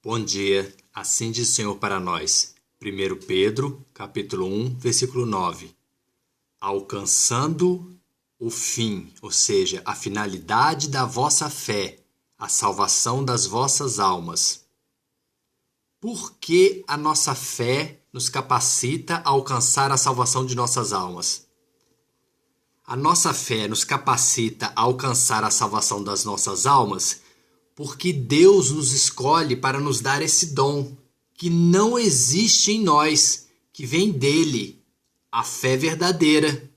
Bom dia, assim diz o Senhor para nós. 1 Pedro, capítulo 1, versículo 9. Alcançando o fim, ou seja, a finalidade da vossa fé, a salvação das vossas almas. Por que a nossa fé nos capacita a alcançar a salvação de nossas almas? A nossa fé nos capacita a alcançar a salvação das nossas almas porque Deus nos escolhe para nos dar esse dom, que não existe em nós, que vem dele, a fé verdadeira.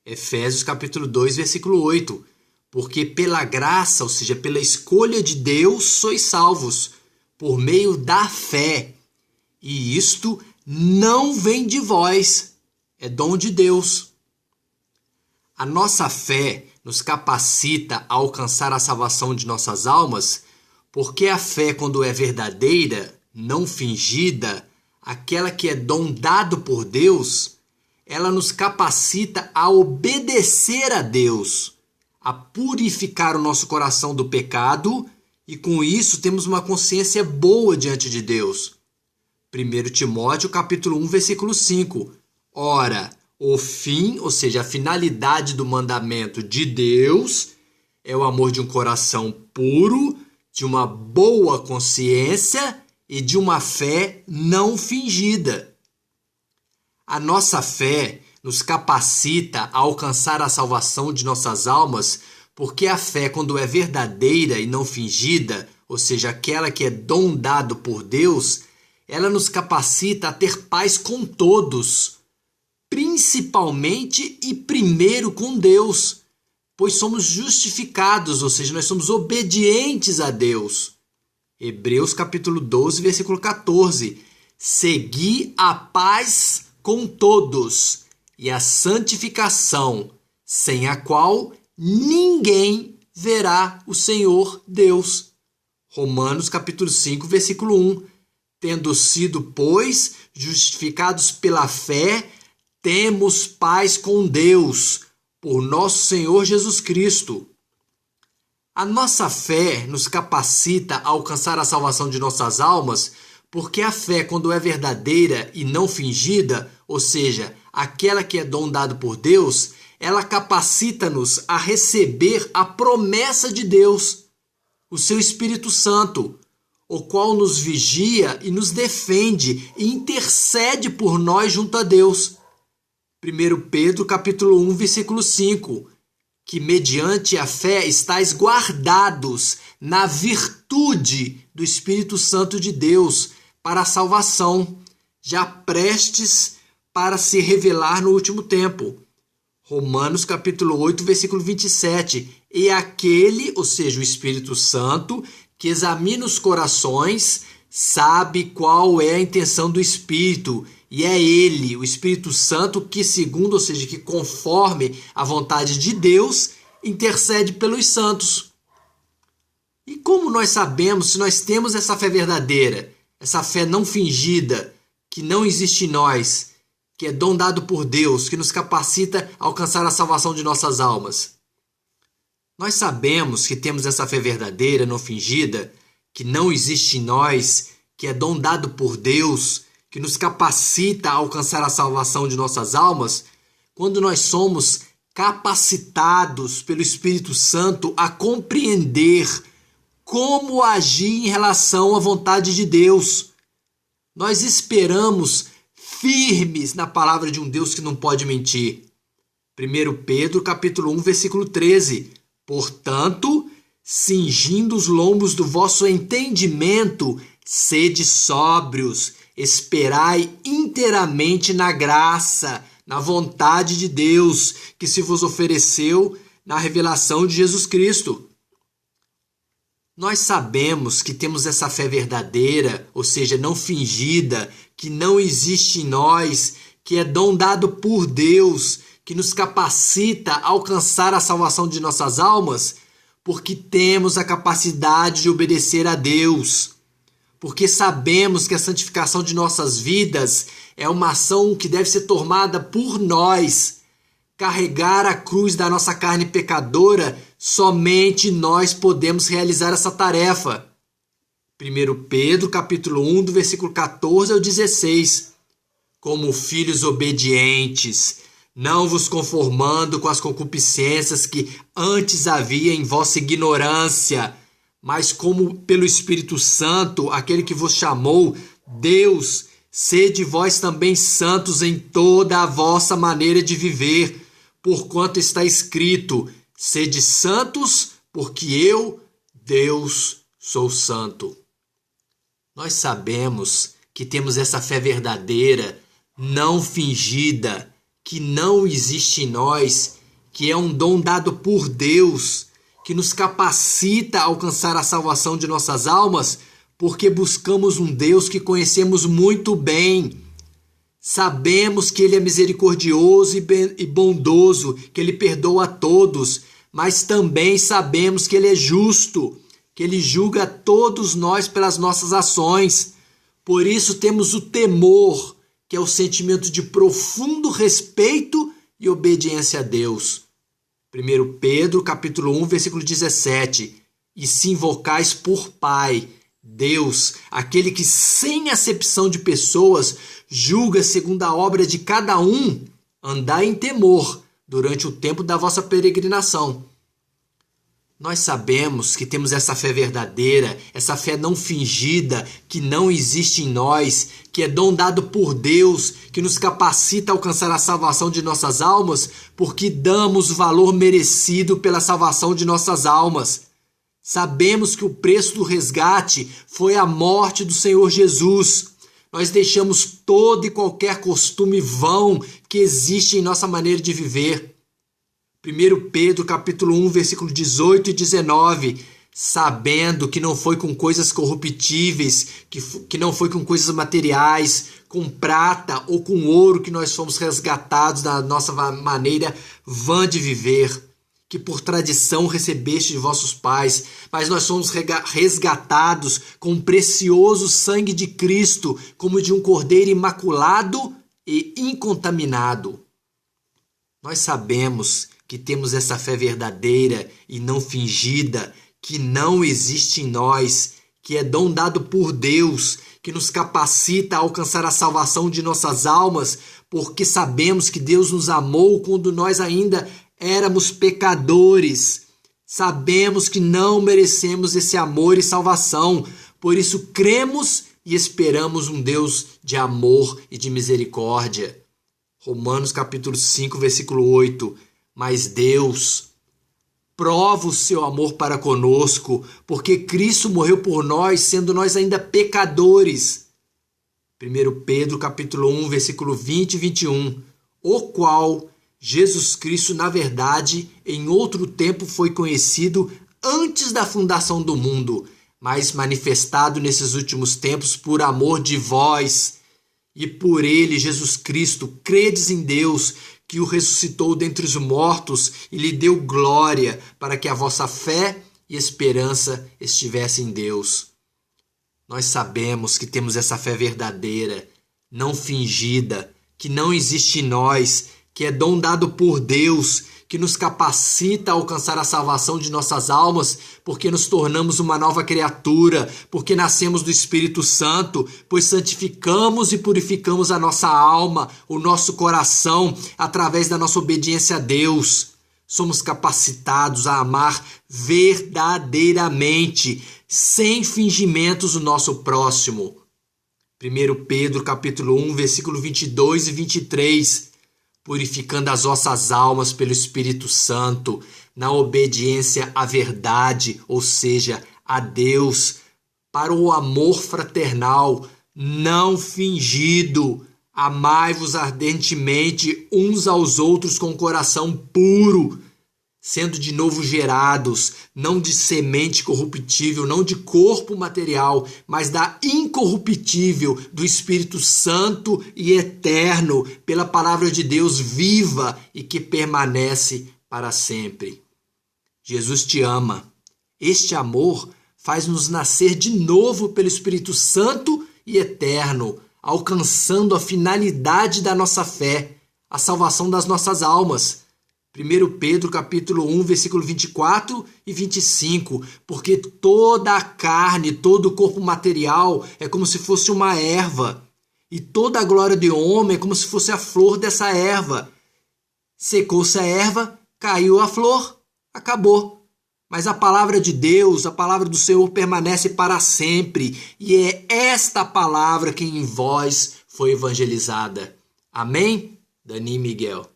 Efésios capítulo 2, versículo 8. Porque pela graça, ou seja, pela escolha de Deus, sois salvos, por meio da fé. E isto não vem de vós, é dom de Deus. A nossa fé nos capacita a alcançar a salvação de nossas almas, porque a fé, quando é verdadeira, não fingida, aquela que é dom dado por Deus, ela nos capacita a obedecer a Deus, a purificar o nosso coração do pecado e com isso temos uma consciência boa diante de Deus. 1 Timóteo capítulo 1, versículo 5. Ora, o fim, ou seja, a finalidade do mandamento de Deus é o amor de um coração puro, de uma boa consciência e de uma fé não fingida. A nossa fé nos capacita a alcançar a salvação de nossas almas, porque a fé, quando é verdadeira e não fingida, ou seja, aquela que é dom dado por Deus, ela nos capacita a ter paz com todos, principalmente e primeiro com Deus, pois somos justificados, ou seja, nós somos obedientes a Deus. Hebreus capítulo 12, versículo 14. Segui a paz com todos e a santificação, sem a qual ninguém verá o Senhor Deus. Romanos capítulo 5, versículo 1. Tendo sido, pois, justificados pela fé, temos paz com Deus, por nosso Senhor Jesus Cristo. A nossa fé nos capacita a alcançar a salvação de nossas almas, porque a fé, quando é verdadeira e não fingida, ou seja, aquela que é dom dado por Deus, ela capacita-nos a receber a promessa de Deus, o seu Espírito Santo, o qual nos vigia e nos defende e intercede por nós junto a Deus. 1 Pedro capítulo 1, versículo 5, que mediante a fé estáis guardados na virtude do Espírito Santo de Deus para a salvação, já prestes para se revelar no último tempo. Romanos capítulo 8, versículo 27, e aquele, ou seja, o Espírito Santo, que examina os corações, sabe qual é a intenção do Espírito, e é ele, o Espírito Santo, que segundo, ou seja, que conforme a vontade de Deus, intercede pelos santos. E como nós sabemos se nós temos essa fé verdadeira, essa fé não fingida, que não existe em nós, que é dom dado por Deus, que nos capacita a alcançar a salvação de nossas almas? Nós sabemos que temos essa fé verdadeira, não fingida, que não existe em nós, que é dom dado por Deus, que nos capacita a alcançar a salvação de nossas almas, quando nós somos capacitados pelo Espírito Santo a compreender como agir em relação à vontade de Deus. Nós esperamos firmes na palavra de um Deus que não pode mentir. 1 Pedro capítulo 1, versículo 13. Portanto, cingindo os lombos do vosso entendimento, sede sóbrios, esperai inteiramente na graça, na vontade de Deus, que se vos ofereceu na revelação de Jesus Cristo. Nós sabemos que temos essa fé verdadeira, ou seja, não fingida, que não existe em nós, que é dom dado por Deus, que nos capacita a alcançar a salvação de nossas almas, porque temos a capacidade de obedecer a Deus. Porque sabemos que a santificação de nossas vidas é uma ação que deve ser tomada por nós. Carregar a cruz da nossa carne pecadora, somente nós podemos realizar essa tarefa. 1 Pedro, capítulo 1, do versículo 14 ao 16. Como filhos obedientes, não vos conformando com as concupiscências que antes havia em vossa ignorância, mas como pelo Espírito Santo, aquele que vos chamou, Deus, sede vós também santos em toda a vossa maneira de viver, porquanto está escrito: sede santos, porque eu, Deus, sou santo. Nós sabemos que temos essa fé verdadeira, não fingida, que não existe em nós, que é um dom dado por Deus, que nos capacita a alcançar a salvação de nossas almas, porque buscamos um Deus que conhecemos muito bem. Sabemos que Ele é misericordioso e bondoso, que Ele perdoa a todos, mas também sabemos que Ele é justo, que Ele julga a todos nós pelas nossas ações. Por isso temos o temor, que é o sentimento de profundo respeito e obediência a Deus. 1 Pedro, capítulo 1, versículo 17. E se invocais por Pai, Deus, aquele que sem acepção de pessoas julga segundo a obra de cada um, andai em temor durante o tempo da vossa peregrinação. Nós sabemos que temos essa fé verdadeira, essa fé não fingida, que não existe em nós, que é dom dado por Deus, que nos capacita a alcançar a salvação de nossas almas, porque damos o valor merecido pela salvação de nossas almas. Sabemos que o preço do resgate foi a morte do Senhor Jesus. Nós deixamos todo e qualquer costume vão que existe em nossa maneira de viver. 1 Pedro, capítulo 1, versículo 18 e 19, sabendo que não foi com coisas corruptíveis, que não foi com coisas materiais, com prata ou com ouro que nós fomos resgatados da nossa maneira vã de viver, que por tradição recebeste de vossos pais, mas nós somos resgatados com o precioso sangue de Cristo, como de um cordeiro imaculado e incontaminado. Nós sabemos que temos essa fé verdadeira e não fingida, que não existe em nós, que é dom dado por Deus, que nos capacita a alcançar a salvação de nossas almas, porque sabemos que Deus nos amou quando nós ainda éramos pecadores. Sabemos que não merecemos esse amor e salvação, por isso cremos e esperamos um Deus de amor e de misericórdia. Romanos capítulo 5, versículo 8. Mas Deus prova o seu amor para conosco, porque Cristo morreu por nós, sendo nós ainda pecadores. 1 Pedro capítulo 1, versículo 20 e 21. O qual Jesus Cristo, na verdade, em outro tempo foi conhecido antes da fundação do mundo, mas manifestado nesses últimos tempos por amor de vós. E por ele, Jesus Cristo, credes em Deus, que o ressuscitou dentre os mortos e lhe deu glória, para que a vossa fé e esperança estivessem em Deus. Nós sabemos que temos essa fé verdadeira, não fingida, que não existe em nós, que é dom dado por Deus, que nos capacita a alcançar a salvação de nossas almas, porque nos tornamos uma nova criatura, porque nascemos do Espírito Santo, pois santificamos e purificamos a nossa alma, o nosso coração, através da nossa obediência a Deus. Somos capacitados a amar verdadeiramente, sem fingimentos, o nosso próximo. 1 Pedro capítulo 1, versículo 22 e 23. Purificando as vossas almas pelo Espírito Santo, na obediência à verdade, ou seja, a Deus, para o amor fraternal, não fingido. Amai-vos ardentemente uns aos outros com coração puro, sendo de novo gerados, não de semente corruptível, não de corpo material, mas da incorruptível, do Espírito Santo e eterno, pela palavra de Deus viva e que permanece para sempre. Jesus te ama. Este amor faz-nos nascer de novo pelo Espírito Santo e eterno, alcançando a finalidade da nossa fé, a salvação das nossas almas. 1 Pedro capítulo 1, versículo 24 e 25, porque toda a carne, todo o corpo material é como se fosse uma erva, e toda a glória do homem é como se fosse a flor dessa erva. Secou-se a erva, caiu a flor, acabou. Mas a palavra de Deus, a palavra do Senhor permanece para sempre, e é esta palavra que em vós foi evangelizada. Amém? Dani Miguel.